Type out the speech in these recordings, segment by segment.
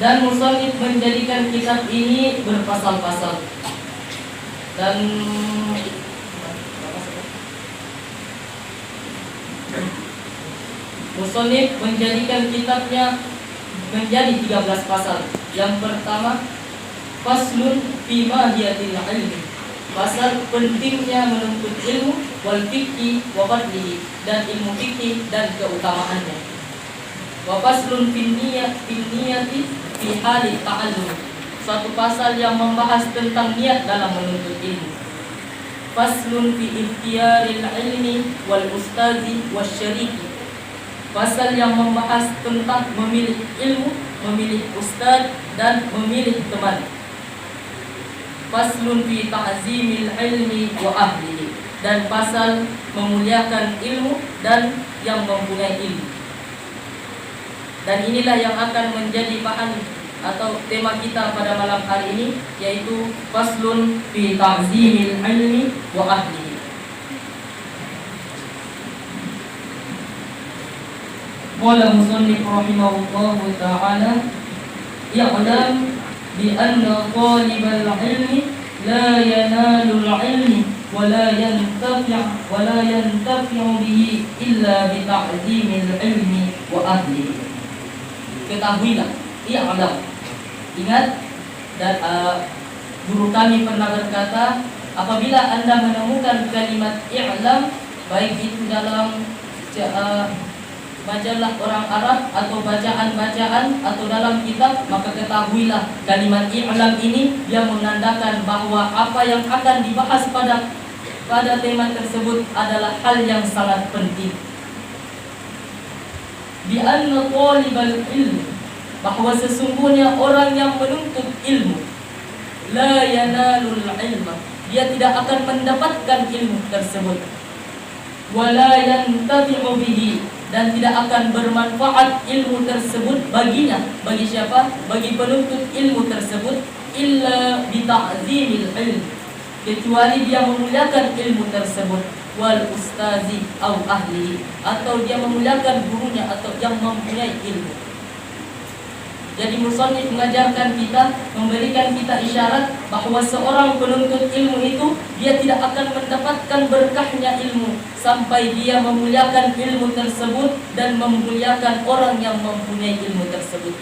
Dan musannif menjadikan kitab ini berpasal-pasal. Dan musannif menjadikan kitabnya menjadi 13 pasal. Yang pertama, faslun fi mahiyatil ilmi, pasal pentingnya menuntut ilmu, wal fiqhi wa fadlihi, dan ilmu fikih dan keutamaannya. Wa faslun fi niyati fi hali ta'allum, suatu pasal yang membahas tentang niat dalam menuntut ilmu. Faslun fi ikhtiyaril ilmi wal ustazi wasyariki, pasal yang membahas tentang memilih ilmu, memilih ustaz, dan memilih teman. Faslun fi ta'zimil ilmi wa ahlihi, dan pasal memuliakan ilmu dan yang mempunyai ilmu. Dan inilah yang akan menjadi bahan atau tema kita pada malam hari ini, yaitu faslun fi ta'zimil ilmi wa ahlihi. Qala musannif rahimahullahu ta'ala, ya'lam bi anna talibal ilmi la yanalul ilmi wa la yantafi'u bihi illa bi ta'zimil ilmi wa ahlihi. Ketahuilah, i'lam, ingat, dan guru kami pernah berkata, apabila Anda menemukan kalimat i'lam, baik itu dalam majalah orang Arab atau bacaan-bacaan atau dalam kitab, maka ketahuilah kalimat i'lam ini yang menandakan bahwa apa yang akan dibahas pada tema tersebut adalah hal yang sangat penting. Bi anna talibal ilmi, bahwa sesungguhnya orang yang menuntut ilmu, la yanalul ilma, dia tidak akan mendapatkan ilmu tersebut, wala yantafi'u bihi, dan tidak akan bermanfaat ilmu tersebut baginya. Bagi siapa? Bagi penuntut ilmu tersebut, illa bi ta'zimil ilm, kecuali dia memuliakan ilmu tersebut, wal ustazi au ahli, atau dia memuliakan gurunya atau yang mempunyai ilmu. Jadi musannif mengajarkan kita, memberikan kita isyarat bahwa seorang penuntut ilmu itu dia tidak akan mendapatkan berkahnya ilmu sampai dia memuliakan ilmu tersebut dan memuliakan orang yang mempunyai ilmu tersebut.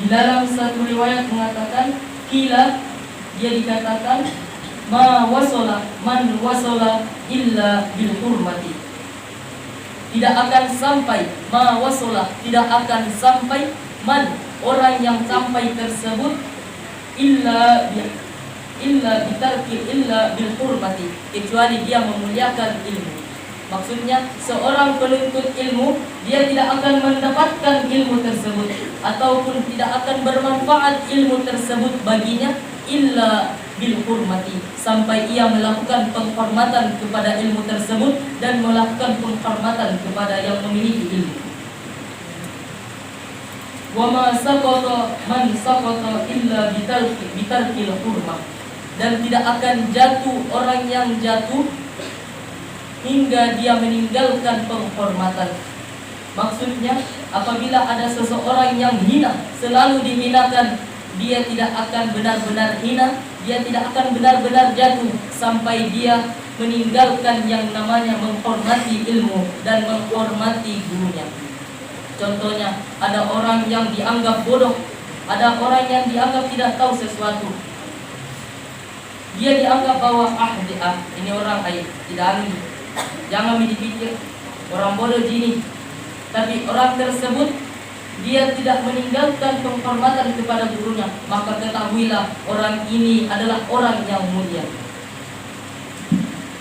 Di dalam satu riwayat mengatakan, kila, dia dikatakan, man wasala illa bil hurmati, tidak akan sampai, tidak akan sampai, man, orang yang sampai tersebut, illa bil hurmati, kecuali dia memuliakan ilmu. Maksudnya seorang penuntut ilmu, dia tidak akan mendapatkan ilmu tersebut ataupun tidak akan bermanfaat ilmu tersebut baginya illa bil hurmati, sampai ia melakukan penghormatan kepada ilmu tersebut dan melakukan penghormatan kepada yang memiliki ilmu. Wa ma saqata man saqata illa bitarkil hurmah, dan tidak akan jatuh orang yang jatuh hingga dia meninggalkan penghormatan. Maksudnya, apabila ada seseorang yang hina, selalu dihinakan, dia tidak akan benar-benar hina, dia tidak akan benar-benar jatuh sampai dia meninggalkan yang namanya menghormati ilmu dan menghormati gurunya. Contohnya, ada orang yang dianggap bodoh, ada orang yang dianggap tidak tahu sesuatu. Dia dianggap bahwa ini orang tidak ahli, jangan dipikir orang bodoh gini. Tapi orang tersebut dia tidak meninggalkan penghormatan kepada gurunya, maka ketahuilah orang ini adalah orang yang mulia.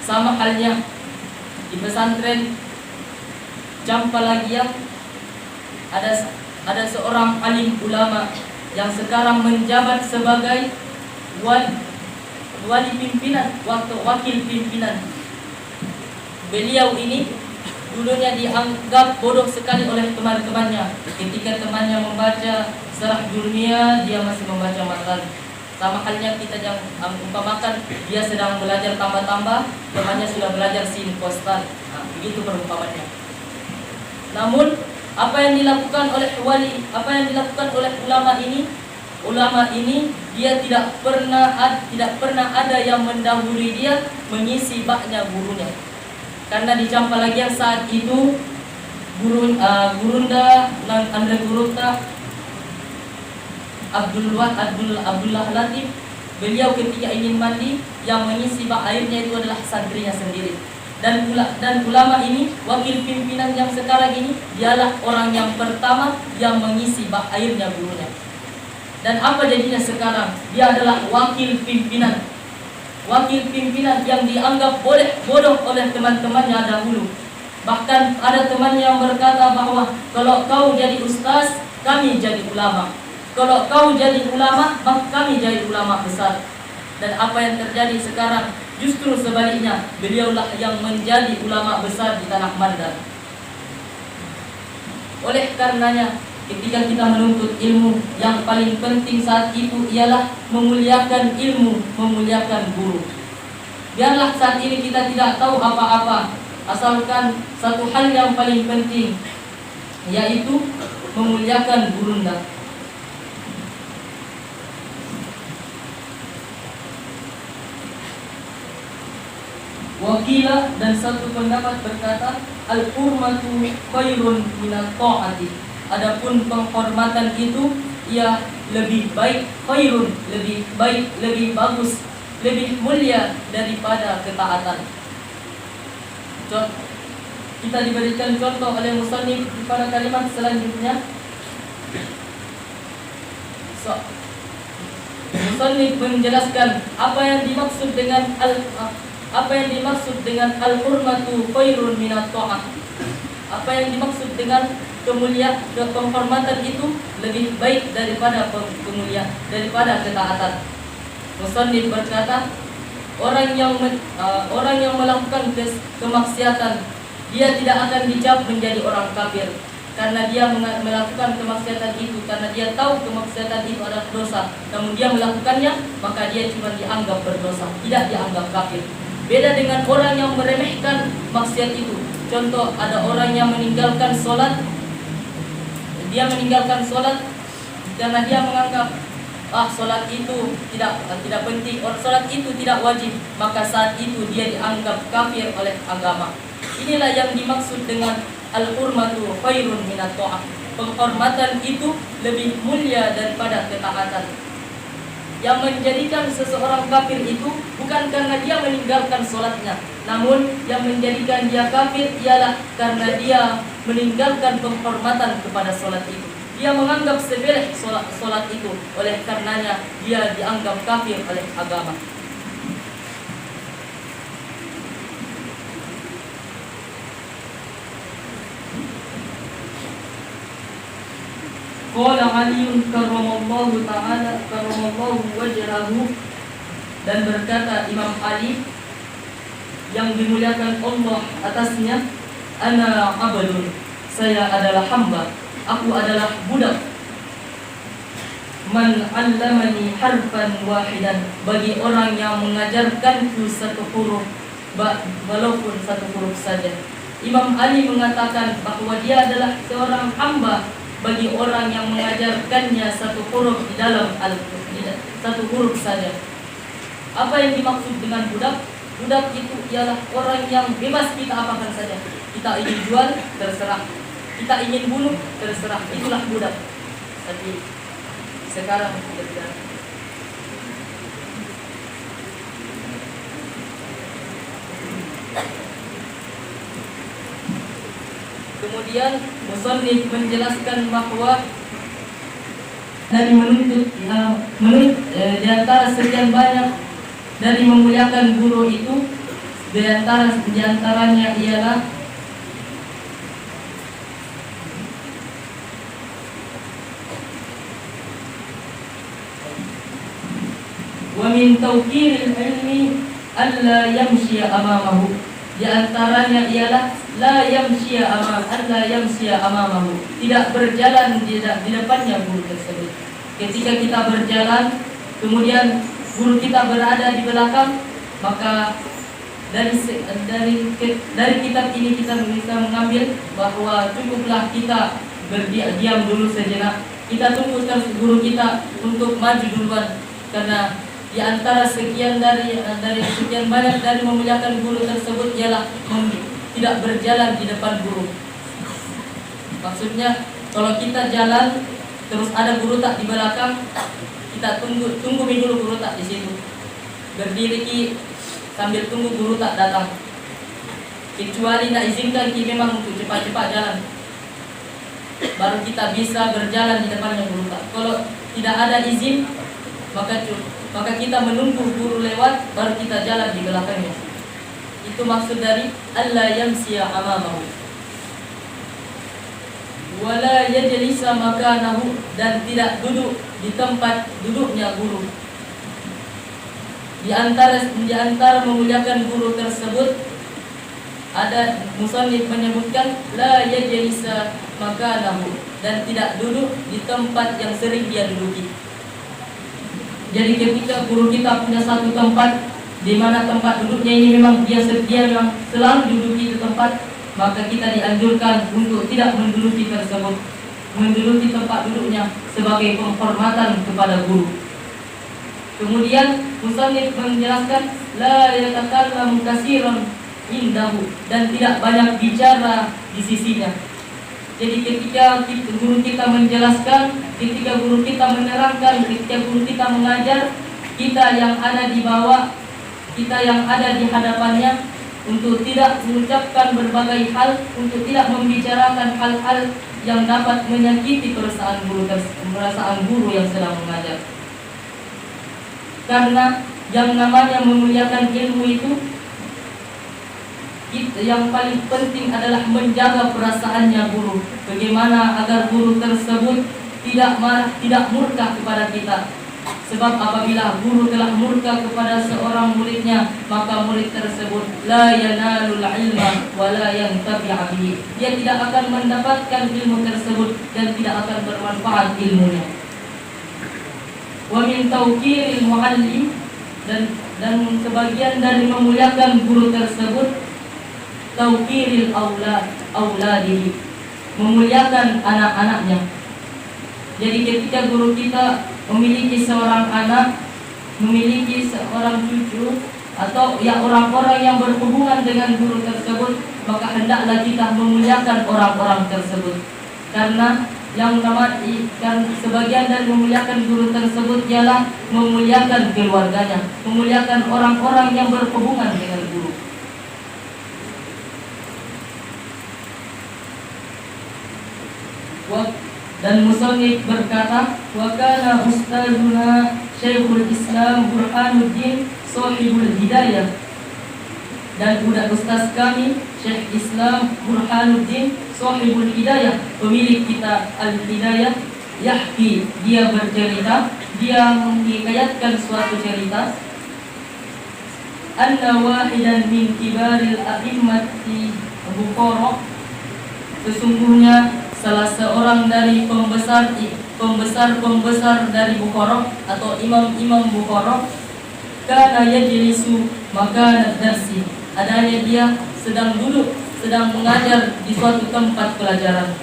Sama halnya di pesantren Jampalagia, ada seorang alim ulama yang sekarang menjabat sebagai wali pimpinan, wakil pimpinan. Beliau ini dulunya dianggap bodoh sekali oleh teman-temannya. Ketika temannya membaca Sarah Jurmiyah, dia masih membaca matan. Sama halnya kita yang umpamakan dia sedang belajar tambah-tambah, temannya sudah belajar sin konstan. Nah, begitu perumpamannya. Namun apa yang dilakukan oleh wali, apa yang dilakukan oleh ulama ini dia tidak pernah ada yang mendahului dia mengisi baknya gurunya. Karena di Campalagian saat itu gurunda nang Andre Gurunda Abdullah Latif, beliau ketika ingin mandi yang mengisi bak airnya itu adalah santrinya sendiri. Dan ulama ini, wakil pimpinan yang sekarang ini, dialah orang yang pertama yang mengisi bak airnya gurunya. Dan apa jadinya sekarang? Dia adalah wakil pimpinan yang dianggap bodoh oleh teman-temannya dahulu. Bahkan ada teman yang berkata bahwa kalau kau jadi ustaz, kami jadi ulama. Kalau kau jadi ulama, maka kami jadi ulama besar. Dan apa yang terjadi sekarang? Justru sebaliknya, beliaulah yang menjadi ulama besar di tanah Mandar. Oleh karenanya, ketika kita menuntut ilmu, yang paling penting saat itu ialah memuliakan ilmu, memuliakan guru. Biarlah saat ini kita tidak tahu apa-apa, asalkan satu hal yang paling penting, yaitu memuliakan gurunda. Wakila, dan satu pendapat berkata, al-hurmatu khairun minat ta'ati. Adapun penghormatan itu ia lebih baik, khairun lebih baik, lebih bagus, lebih mulia daripada ketaatan. Kita diberikan contoh oleh musannif pada kalimat selanjutnya. Musannif menjelaskan apa yang dimaksud dengan al-hurmatu khairun minat ta'ah. Apa yang dimaksud dengan penghormatan itu lebih baik daripada ketaatan. Musannif berkata, orang yang melakukan kemaksiatan, dia tidak akan dicap menjadi orang kafir karena dia melakukan kemaksiatan itu, karena dia tahu kemaksiatan itu adalah dosa, namun dia melakukannya, maka dia cuma dianggap berdosa, tidak dianggap kafir. Beda dengan orang yang meremehkan maksiat itu. Contoh, ada orang yang meninggalkan sholat. Dia meninggalkan sholat karena dia menganggap sholat itu tidak penting, sholat itu tidak wajib, maka saat itu dia dianggap kafir oleh agama. Inilah yang dimaksud dengan al-hurmatu khairun minat ta'ah. Penghormatan itu lebih mulia daripada ketaatan. Yang menjadikan seseorang kafir itu bukan karena dia meninggalkan sholatnya, namun yang menjadikan dia kafir ialah karena dia meninggalkan penghormatan kepada sholat itu. Dia menganggap sepele sholat itu, oleh karenanya dia dianggap kafir oleh agama. Qala Ali karramallahu wajhahu, dan berkata Imam Ali yang dimuliakan Allah atasnya, ana abdun, saya adalah hamba, aku adalah budak. Man 'allamani harfan wahidan, bagi orang yang mengajarkanku satu huruf, walaupun satu huruf saja. Imam Ali mengatakan bahwa dia adalah seorang hamba bagi orang yang mengajarkannya satu huruf di dalam Al-Quran, satu huruf saja. Apa yang dimaksud dengan budak? Budak itu ialah orang yang bebas kita apakan saja. Kita ingin jual, terserah. Kita ingin bunuh, terserah. Itulah budak. Tapi sekarang kita tidak. Kemudian musannif menjelaskan bahwa dari menuntut di antara sekian banyak dari memuliakan guru itu, di antaranya ialah wa min tawqiril ilmi alla yamshi amamahu. Di antaranya ialah la yamshi amamahu, tidak berjalan di depannya guru tersebut. Ketika kita berjalan, kemudian guru kita berada di belakang, maka dari kitab ini kita bisa mengambil bahwa cukuplah kita berdiam dulu sejenak. Kita tunggu terus guru kita untuk maju duluan, karena di antara sekian dari sekian banyak dari memuliakan guru tersebut ialah tidak berjalan di depan guru. Maksudnya kalau kita jalan terus ada guru tak di belakang, kita tunggu dulu guru tak di situ. Berdiri sambil tunggu guru tak datang. Kecuali tak izinkan memang untuk cepat-cepat jalan, baru kita bisa berjalan di depannya guru tak. Kalau tidak ada izin, maka kita menunggu guru lewat, baru kita jalan di belakangnya. Itu maksud dari alla yamsiya amamahu wala yajlisa makanahu, dan tidak duduk di tempat duduknya guru. Di antara memuliakan guru tersebut ada musannif menyebutkan la yajlisa makanahu, dan tidak duduk di tempat yang sering dia duduki. Jadi ketika guru kita punya satu tempat di mana tempat duduknya ini memang dia memang selalu duduki di tempat, maka kita dianjurkan untuk tidak menduduki tersebut, menduduki tempat duduknya sebagai penghormatan kepada guru. Kemudian musannif menjelaskan la yatakallamu katsiran indahu, dan tidak banyak bicara di sisinya. Jadi ketika guru kita menjelaskan, ketika guru kita menerangkan, ketika guru kita mengajar, kita yang ada di bawah, kita yang ada di hadapannya, untuk tidak mengucapkan berbagai hal, untuk tidak membicarakan hal-hal yang dapat menyakiti perasaan guru yang sedang mengajar. Karena yang namanya memuliakan ilmu itu, yang paling penting adalah menjaga perasaannya guru. Bagaimana agar guru tersebut tidak marah, tidak murka kepada kita. Sebab apabila guru telah murka kepada seorang muridnya, maka murid tersebut la yanalul ilma wa la yantafi'a bihi. Dia tidak akan mendapatkan ilmu tersebut dan tidak akan bermanfaat ilmunya. Wa min tawqiril muallim, dan sebagian dari memuliakan guru tersebut tawqiril auladihi, memuliakan anak-anaknya. Jadi ketika guru kita memiliki seorang anak, memiliki seorang cucu, atau ya orang-orang yang berhubungan dengan guru tersebut, maka hendaklah kita memuliakan orang-orang tersebut. Karena sebagian dari memuliakan guru tersebut ialah memuliakan keluarganya, memuliakan orang-orang yang berhubungan dengan guru. Dan musannif berkata, wa kana ustazuna Syekhul Islam Burhanuddin Sahibul Hidayah, dan budak ustaz kami Syekh Islam Burhanuddin Sahibul Hidayah, pemilik kitab Al-Hidayah, yahki, dia bercerita, dia menghikayatkan suatu cerita, anna wahidan min kibaril a'immati Bukhara, sesungguhnya salah seorang dari pembesar dari Bukhara atau imam-imam Bukhara, kana yajlisu makana darsi, adanya dia sedang duduk, sedang mengajar di suatu tempat pelajaran.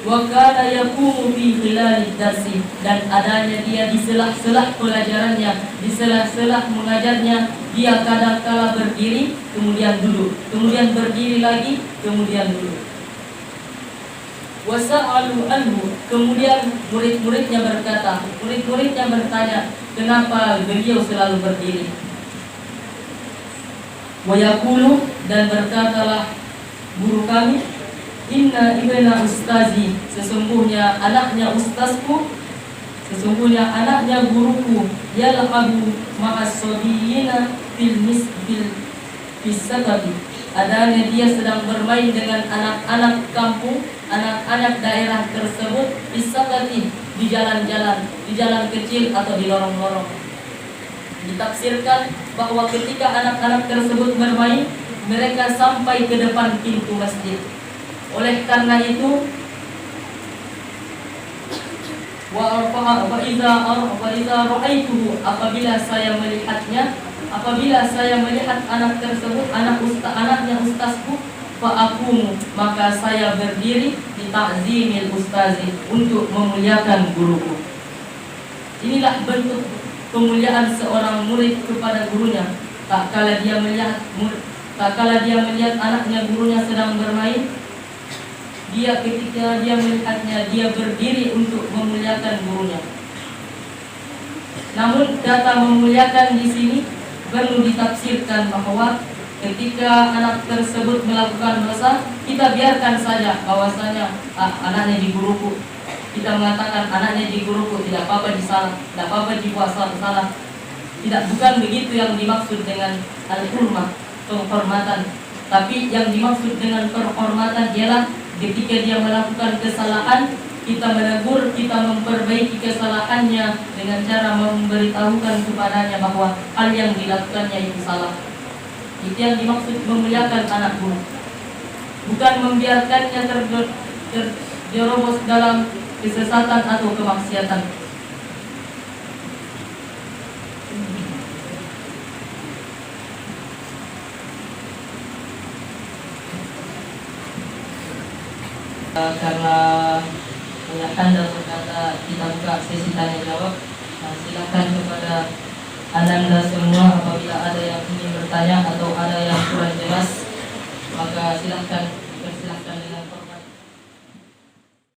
Wa kana yaqumu fi khilali darsi, dan adanya dia di sela-sela pelajarannya, di sela-sela mengajarnya, dia kadang-kala berdiri, kemudian duduk, kemudian berdiri lagi, kemudian duduk. Wasa'alu anhu, kemudian murid-muridnya bertanya, kenapa beliau selalu berdiri? Wa yaqulu, dan berkatalah guru kami, inna ibna ustazi, sesungguhnya anaknya ustazku, sesungguhnya anaknya guruku, yal'abu ma'as sabiyina fil fisatabi, adanya dia sedang bermain dengan anak-anak kampung, anak-anak daerah tersebut, fisatati, di jalan-jalan, di jalan kecil atau di lorong-lorong. Ditafsirkan bahwa ketika anak-anak tersebut bermain, mereka sampai ke depan pintu masjid. Oleh karena itu, wa idza ra'aituhu, apabila saya melihat anak tersebut, anaknya ustazku, fa aqumu, maka saya berdiri di ta'zimil ustazi, untuk memuliakan guruku. Inilah bentuk kemuliaan seorang murid kepada gurunya. Tak kala dia melihat anaknya gurunya sedang bermain, ketika dia melihatnya, dia berdiri untuk memuliakan gurunya. Namun kata memuliakan di sini perlu ditafsirkan bahwa ketika anak tersebut melakukan dosa, kita biarkan saja bahwasanya anaknya di guruku. Kita mengatakan anaknya di guruku, tidak apa-apa disalah, tidak apa-apa dibuat salah. Tidak, bukan begitu yang dimaksud dengan al-hurmah, penghormatan. Tapi yang dimaksud dengan penghormatan ialah ketika dia melakukan kesalahan, kita menegur, kita memperbaiki kesalahannya dengan cara memberitahukan kepadanya bahwa hal yang dilakukannya itu salah. Itu yang dimaksud memuliakan anak guru. Bukan membiarkannya terjerobos dalam kesesatan atau kemaksiatan. Karena kebanyakan dan berkata kita buka sesi tanya jawab. Silakan kepada Anda semua apabila ada yang ingin bertanya